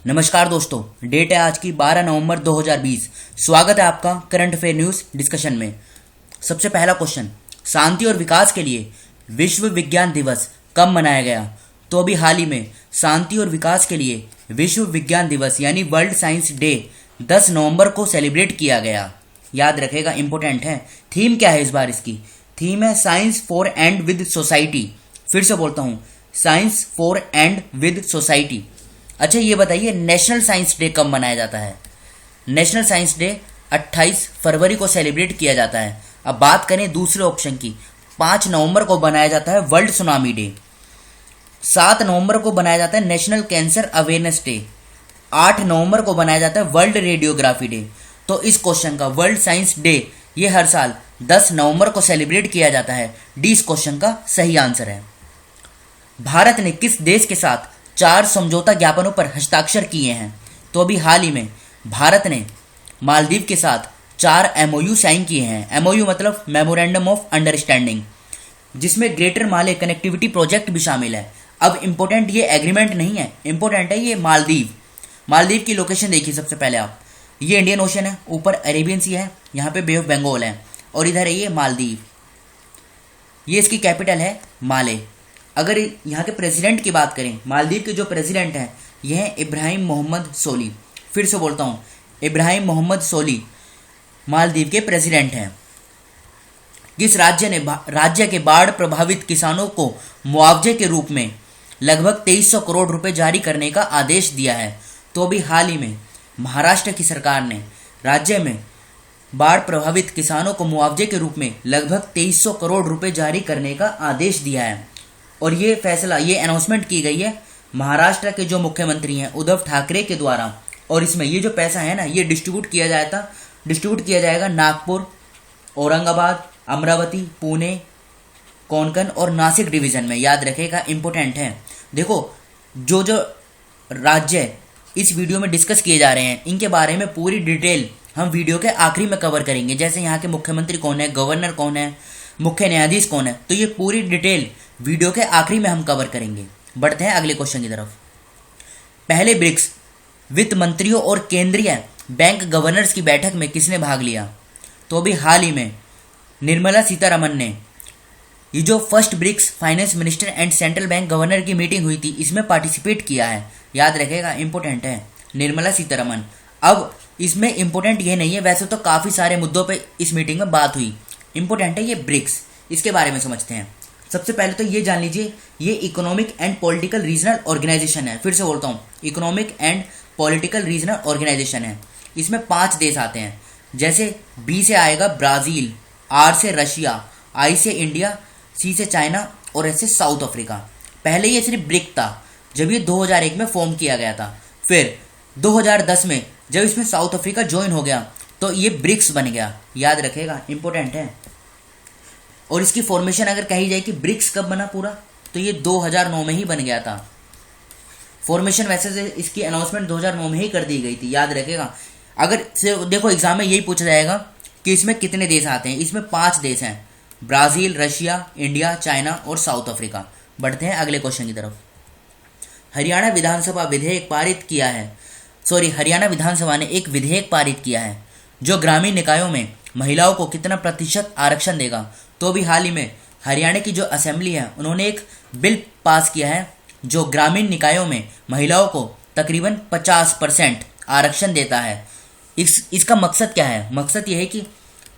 नमस्कार दोस्तों, डेट है आज की 12 नवंबर 2020। स्वागत है आपका करंट अफेयर न्यूज डिस्कशन में। सबसे पहला क्वेश्चन, शांति और विकास के लिए विश्व विज्ञान दिवस कब मनाया गया? तो अभी हाल ही में शांति और विकास के लिए विश्व विज्ञान दिवस यानी वर्ल्ड साइंस डे 10 नवंबर को सेलिब्रेट किया गया। याद रखेगा, इंपॉर्टेंट है। थीम क्या है इस बार? इसकी थीम है science for and with society. फिर से बोलता हूँ, science for and with society. अच्छा, ये बताइए नेशनल साइंस डे कब मनाया जाता है? नेशनल साइंस डे 28 फरवरी को सेलिब्रेट किया जाता है। अब बात करें दूसरे ऑप्शन की, 5 नवंबर को बनाया जाता है वर्ल्ड सुनामी डे। 7 नवंबर को बनाया जाता है नेशनल कैंसर अवेयरनेस डे। 8 नवंबर को बनाया जाता है वर्ल्ड रेडियोग्राफी डे। तो इस क्वेश्चन का वर्ल्ड साइंस डे ये हर साल 10 नवंबर को सेलिब्रेट किया जाता है। डी इस क्वेश्चन का सही आंसर है। भारत ने किस देश के साथ 4 समझौता ज्ञापनों पर हस्ताक्षर किए हैं? तो अभी हाल ही में भारत ने मालदीव के साथ 4 एमओयू साइन किए हैं। एमओयू मतलब मेमोरेंडम ऑफ अंडरस्टैंडिंग, जिसमें ग्रेटर माले कनेक्टिविटी प्रोजेक्ट भी शामिल है। अब इंपॉर्टेंट ये एग्रीमेंट नहीं है, इंपॉर्टेंट है ये मालदीव। मालदीव की लोकेशन देखिए सबसे पहले आप। ये इंडियन ओशन है, ऊपर अरेबियन सी है, यहाँ पे बे ऑफ बंगाल है, और इधर है ये मालदीव। ये इसकी कैपिटल है माले। अगर यहाँ के प्रेसिडेंट की बात करें, मालदीव के जो प्रेसिडेंट हैं ये हैं इब्राहिम मोहम्मद सोली। फिर से बोलता हूँ, इब्राहिम मोहम्मद सोली मालदीव के प्रेसिडेंट हैं। किस राज्य के बाढ़ प्रभावित किसानों को मुआवजे के रूप में लगभग 2300 करोड़ रुपए जारी करने का आदेश दिया है? तो अभी हाल ही में महाराष्ट्र की सरकार ने राज्य में बाढ़ प्रभावित किसानों को मुआवजे के रूप में लगभग 2300 करोड़ रुपए जारी करने का आदेश दिया है। और ये फैसला, ये अनाउंसमेंट की गई है महाराष्ट्र के जो मुख्यमंत्री हैं उद्धव ठाकरे के द्वारा। और इसमें ये जो पैसा है ना, ये डिस्ट्रीब्यूट किया जाएगा नागपुर, औरंगाबाद, अमरावती, पुणे, कोंकण और नासिक डिवीजन में। याद रखेगा, इंपॉर्टेंट है। देखो, जो जो राज्य इस वीडियो में डिस्कस किए जा रहे हैं इनके बारे में पूरी डिटेल हम वीडियो के आखिरी में कवर करेंगे। जैसे यहाँ के मुख्यमंत्री कौन है, गवर्नर कौन है, मुख्य न्यायाधीश कौन है, तो ये पूरी डिटेल वीडियो के आखिरी में हम कवर करेंगे। बढ़ते हैं अगले क्वेश्चन की तरफ। पहले ब्रिक्स वित्त मंत्रियों और केंद्रीय बैंक गवर्नर्स की बैठक में किसने भाग लिया? तो अभी हाल ही में निर्मला सीतारमन ने, ये जो first BRICS finance minister and central bank governor की मीटिंग हुई थी, इसमें पार्टिसिपेट किया है। याद रखेगा, इंपॉर्टेंट है, निर्मला सीतारमन। अब इसमें इंपॉर्टेंट ये नहीं है, वैसे तो काफ़ी सारे मुद्दों पे इस मीटिंग में बात हुई। इंपॉर्टेंट है ये ब्रिक्स, इसके बारे में समझते हैं। सबसे पहले तो ये जान लीजिए, ये economic and political regional organisation है। फिर से बोलता हूँ, economic and political regional organisation है। इसमें 5 देश आते हैं। जैसे बी से आएगा ब्राज़ील, आर से रशिया, आई से इंडिया, सी से चाइना और एस से साउथ अफ्रीका। पहले ये सिर्फ ब्रिक था जब ये 2001 में फॉर्म किया गया था। फिर 2010 में जब इसमें साउथ अफ्रीका ज्वाइन हो गया तो ये ब्रिक्स बन गया। याद रखेगा, इंपॉर्टेंट है। और इसकी फॉर्मेशन अगर कही जाए कि ब्रिक्स कब बना पूरा, तो ये 2009 में ही बन गया था। फॉर्मेशन वैसे इसकी अनाउंसमेंट 2009 में ही कर दी गई थी। याद रखेगा, अगर देखो एग्जाम में यही पूछा जाएगा कि इसमें कितने देश आते हैं। इसमें 5 देश हैं, ब्राज़ील, रशिया, इंडिया, चाइना और साउथ अफ्रीका। बढ़ते हैं अगले क्वेश्चन की तरफ। हरियाणा विधानसभा ने एक विधेयक पारित किया है जो ग्रामीण निकायों में महिलाओं को कितना प्रतिशत आरक्षण देगा? तो अभी हाल ही में हरियाणा की जो असेंबली है उन्होंने एक बिल पास किया है जो ग्रामीण निकायों में महिलाओं को तकरीबन 50% आरक्षण देता है। इसका मकसद क्या है? मकसद यह है कि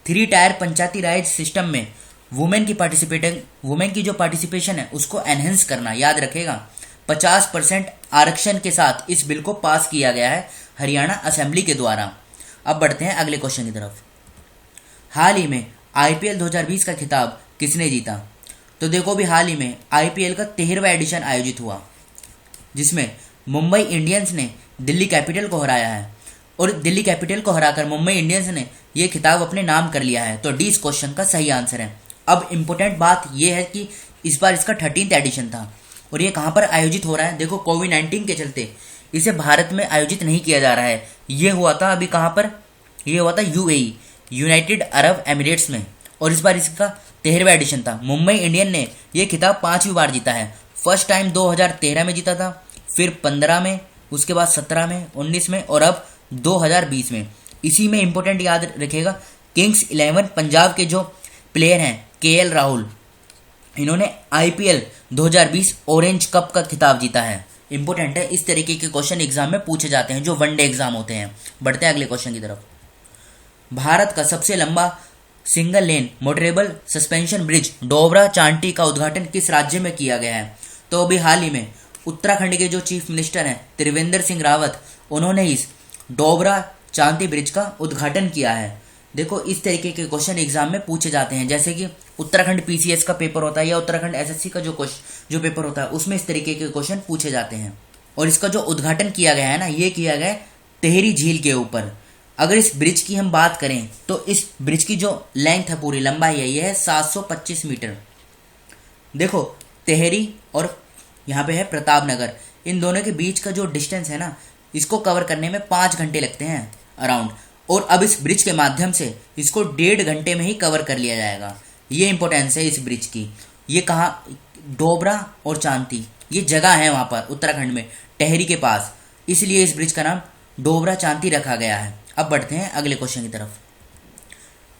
3 टायर पंचायती राज सिस्टम में वुमेन की जो पार्टिसिपेशन है उसको एनहेंस करना। याद रखेगा, 50% आरक्षण के साथ इस बिल को पास किया गया है हरियाणा असेंबली के द्वारा। अब बढ़ते हैं अगले क्वेश्चन की तरफ। हाल ही में आईपीएल 2020 का खिताब किसने जीता? तो देखो, भी हाल ही में आईपीएल का 13वां एडिशन आयोजित हुआ जिसमें मुंबई इंडियंस ने दिल्ली कैपिटल को हराया है। और दिल्ली कैपिटल को हराकर मुंबई इंडियंस ने यह खिताब अपने नाम कर लिया है। तो डी इस क्वेश्चन का सही आंसर है। अब इंपॉर्टेंट बात यह है कि इस बार इसका 13th एडिशन था। और ये कहाँ पर आयोजित हो रहा है? देखो, कोविड-19 के चलते इसे भारत में आयोजित नहीं किया जा रहा है। ये हुआ था अभी कहाँ पर? ये हुआ था यूएई, यूनाइटेड अरब एमिरेट्स में। और इस बार इसका 13वां एडिशन था। मुंबई इंडियन ने यह खिताब 5वीं बार जीता है। फर्स्ट टाइम 2013 में जीता था, फिर 15 में, उसके बाद 17 में, 19 में और अब 2020 में। इसी में इंपॉर्टेंट याद रखेगा, किंग्स 11 पंजाब के जो प्लेयर हैं केएल राहुल, इन्होंने आईपीएल 2020 ऑरेंज कप का खिताब जीता है। इंपॉर्टेंट है, इस तरीके के क्वेश्चन एग्जाम में पूछे जाते हैं जो वनडे एग्जाम होते हैं। बढ़ते हैं अगले क्वेश्चन की तरफ। भारत का सबसे लंबा single lane motorable suspension bridge Dobra Chanti का उद्घाटन किस राज्य में किया गया है? तो अभी हाल ही में उत्तराखंड के जो चीफ मिनिस्टर हैं त्रिवेंद्र सिंह रावत, उन्होंने इस डोबरा चांटी ब्रिज का उद्घाटन किया है। देखो, इस तरीके के क्वेश्चन एग्जाम में पूछे जाते हैं, जैसे कि उत्तराखंड पीसीएस का पेपर होता है या उत्तराखंड एसएससी का जो पेपर होता है उसमें इस तरीके के क्वेश्चन पूछे जाते हैं। और इसका जो उद्घाटन किया गया है ना, ये किया गया है टिहरी झील के ऊपर। अगर इस ब्रिज की हम बात करें तो इस ब्रिज की जो लेंथ है, पूरी लंबाई है, ये है 725 मीटर। देखो, टिहरी और यहाँ पे है प्रतापनगर, इन दोनों के बीच का जो डिस्टेंस है ना, इसको कवर करने में 5 घंटे लगते हैं अराउंड। और अब इस ब्रिज के माध्यम से इसको 1.5 घंटे में ही कवर कर लिया जाएगा। ये इंपॉर्टेंस है इस ब्रिज की। ये कहाँ, डोबरा और चांती, ये जगह है वहाँ पर उत्तराखंड में टिहरी के पास, इसलिए इस ब्रिज का नाम डोबरा चांती रखा गया है। अब बढ़ते हैं अगले क्वेश्चन की तरफ।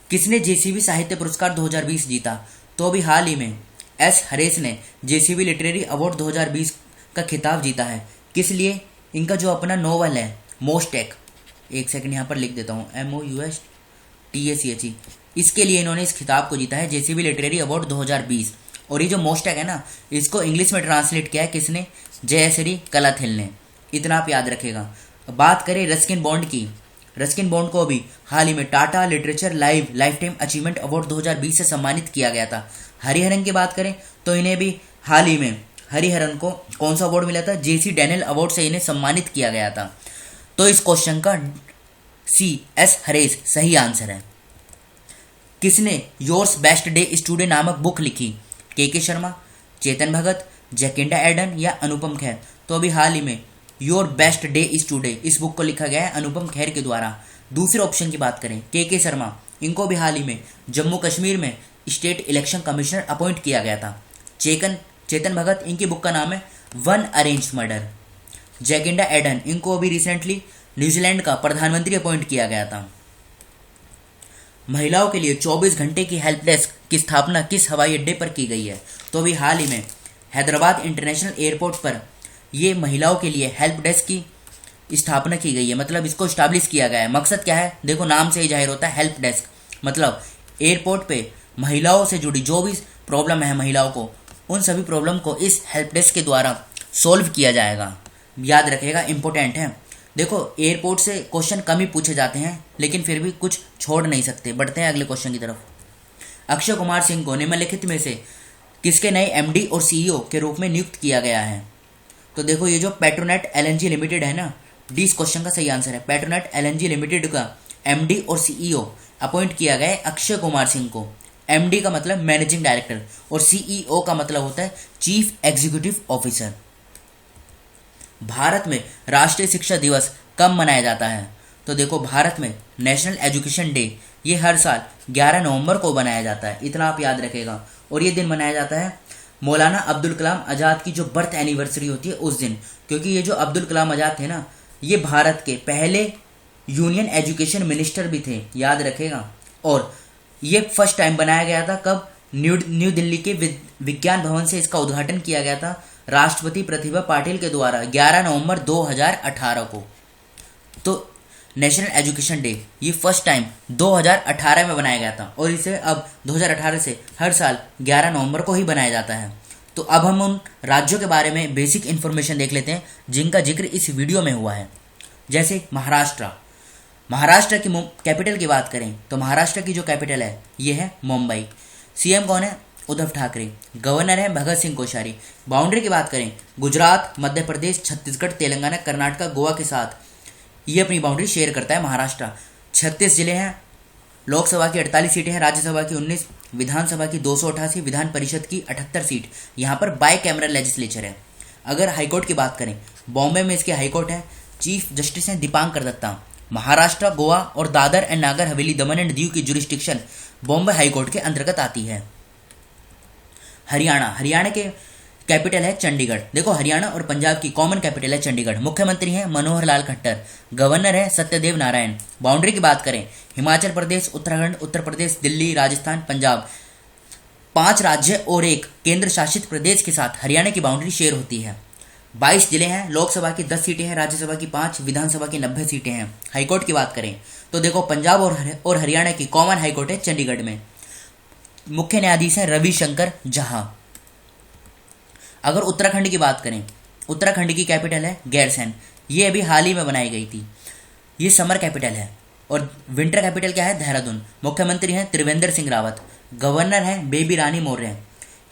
किसने जेसीबी साहित्य पुरस्कार 2020 जीता? तो अभी हाल ही में एस हरेश ने जेसीबी लिटरेरी अवार्ड 2020 का खिताब जीता है। किस लिए? इनका जो अपना नोवेल है मोस्टेक, एक सेकंड यहाँ पर लिख देता हूँ, MOUSTACHE, इसके लिए इन्होंने इस खिताब को जीता है, जेसीबी लिटरेरी अवार्ड 2020। और ये जो मोस्टेक है ना, इसको इंग्लिश में ट्रांसलेट किया है किसने? जयश्री कलाथिल ने। इतना आप याद रखेगा। बात करें रस्किन बॉन्ड की, रस्किन बॉन्ड को अभी हाल ही में Tata literature life time achievement award 2020 से सम्मानित किया गया था। हरिहरन की बात करें तो इन्हें भी हाल ही में हरिहरन को कौन सा अवार्ड मिला था? जेसी डैनियल अवार्ड से इन्हें सम्मानित किया गया था। तो इस क्वेश्चन का CS हरेश सही आंसर है। किसने योर्स बेस्ट डे स्टूडे नामक बुक लिखी? के शर्मा, चेतन भगत, जैकिंडा एडन या अनुपम खेर? तो अभी हाल ही में your best day is today, इस बुक को लिखा गया है अनुपम खेर के द्वारा। दूसरे ऑप्शन की बात करें, के शर्मा, इनको भी हाल ही में जम्मू कश्मीर में स्टेट इलेक्शन कमिश्नर अपॉइंट किया गया था। चेतन भगत, इनकी बुक का नाम है one arranged murder. Jacinda Ardern, इनको अभी रिसेंटली न्यूजीलैंड का प्रधानमंत्री अपॉइंट किया गया था। महिलाओं के लिए 24 घंटे की हेल्प डेस्क की स्थापना किस हवाई अड्डे पर की गई है? तो अभी हाल ही में हैदराबाद इंटरनेशनल एयरपोर्ट पर ये महिलाओं के लिए हेल्प डेस्क की स्थापना की गई है, मतलब इसको स्टैब्लिश किया गया है। मकसद क्या है? देखो, नाम से ही जाहिर होता है हेल्प डेस्क, मतलब एयरपोर्ट पे महिलाओं से जुड़ी जो भी प्रॉब्लम है महिलाओं को, उन सभी प्रॉब्लम को इस हेल्प डेस्क के द्वारा सोल्व किया जाएगा। याद रखेगा, इंपॉर्टेंट है। देखो, एयरपोर्ट से क्वेश्चन कम ही पूछे जाते हैं, लेकिन फिर भी कुछ छोड़ नहीं सकते। बढ़ते हैं अगले क्वेश्चन की तरफ। अक्षय कुमार सिंह को निम्नलिखित में से किसके नए MD और CEO के रूप में नियुक्त किया गया है? तो देखो, ये जो पेट्रोनेट LNG लिमिटेड है ना, डी इस क्वेश्चन का सही आंसर है। पेट्रोनेट LNG लिमिटेड का MD और CEO अपॉइंट किया गया है अक्षय कुमार सिंह को। MD का मतलब मैनेजिंग डायरेक्टर और CEO का मतलब होता है चीफ एग्जीक्यूटिव ऑफिसर। भारत में राष्ट्रीय शिक्षा दिवस कब मनाया जाता है? तो देखो, भारत में नेशनल एजुकेशन डे ये हर साल 11 नवंबर को मनाया जाता है, इतना आप याद रखेगा। और ये दिन मनाया जाता है मौलाना अब्दुल कलाम आज़ाद की जो बर्थ एनिवर्सरी होती है उस दिन, क्योंकि ये जो अब्दुल कलाम आज़ाद थे ना, ये भारत के पहले यूनियन एजुकेशन मिनिस्टर भी थे, याद रखेगा। और ये फर्स्ट टाइम बनाया गया था कब? न्यू दिल्ली के विज्ञान भवन से इसका उद्घाटन किया गया था राष्ट्रपति प्रतिभा पाटिल के द्वारा 11 नवंबर 2018 को। तो नेशनल एजुकेशन डे ये फर्स्ट टाइम 2018 में बनाया गया था और इसे अब 2018 से हर साल 11 नवंबर को ही बनाया जाता है। तो अब हम उन राज्यों के बारे में बेसिक इन्फॉर्मेशन देख लेते हैं जिनका जिक्र इस वीडियो में हुआ है। जैसे महाराष्ट्र की कैपिटल की बात करें तो महाराष्ट्र की जो कैपिटल है ये है मुंबई। CM कौन है? उद्धव ठाकरे। गवर्नर है भगत सिंह कोश्यारी। बाउंड्री की बात करें, गुजरात, मध्य प्रदेश, छत्तीसगढ़, तेलंगाना, कर्नाटक, गोवा के साथ ये अपनी बाउंड्री शेयर करता है महाराष्ट्र। 36 जिले हैं, लोकसभा की 48 सीटें हैं, राज्यसभा की 19, विधानसभा की 288, विधान परिषद की 78 सीट। यहाँ पर बाई कैमरल लेजिस्लेचर है। अगर हाईकोर्ट की बात करें, बॉम्बे में इसके हाईकोर्ट है, चीफ जस्टिस हैं दीपांकर दत्ता। महाराष्ट्र, गोवा और Dadar and Nagar Haveli, Daman and Diu की जुरिस्डिक्शन बॉम्बे हाईकोर्ट के अंतर्गत आती है। हरियाणा के कैपिटल है चंडीगढ़। देखो हरियाणा और पंजाब की कॉमन कैपिटल है चंडीगढ़। मुख्यमंत्री हैं मनोहर लाल खट्टर। गवर्नर है सत्यदेव नारायण। बाउंड्री की बात करें, हिमाचल प्रदेश, उत्तराखंड, उत्तर प्रदेश, दिल्ली, राजस्थान, पंजाब, 5 राज्य और एक केंद्र शासित प्रदेश के साथ हरियाणा की बाउंड्री शेयर होती है। 22 जिले हैं। लोकसभा की 10 सीटें हैं, राज्यसभा की 5, विधानसभा की 90 सीटें हैं। हाईकोर्ट की बात करें तो देखो पंजाब और हरियाणा की कॉमन हाईकोर्ट है चंडीगढ़ में। मुख्य न्यायाधीश हैं रविशंकर जहां। अगर उत्तराखंड की बात करें, उत्तराखंड की कैपिटल है गैरसैंण। ये अभी हाल ही में बनाई गई थी। ये समर कैपिटल है। और विंटर कैपिटल क्या है? देहरादून। मुख्यमंत्री हैं त्रिवेंद्र सिंह रावत। गवर्नर हैं बेबी रानी मौर्य।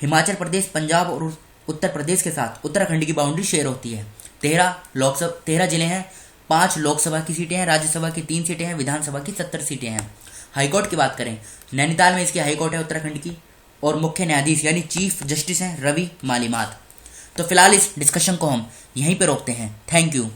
हिमाचल प्रदेश, पंजाब और उत्तर प्रदेश के साथ उत्तराखंड की बाउंड्री शेयर होती है। 13 जिले हैं। 5 लोकसभा की सीटें हैं, राज्यसभा की 3 सीटें हैं, विधानसभा की 70 सीटें हैं। हाईकोर्ट की बात करें, नैनीताल में इसकी हाईकोर्ट है उत्तराखंड की। और मुख्य न्यायाधीश यानी चीफ जस्टिस हैं रवि मालीमात। तो फिलहाल इस डिस्कशन को हम यहीं पे रोकते हैं। Thank you.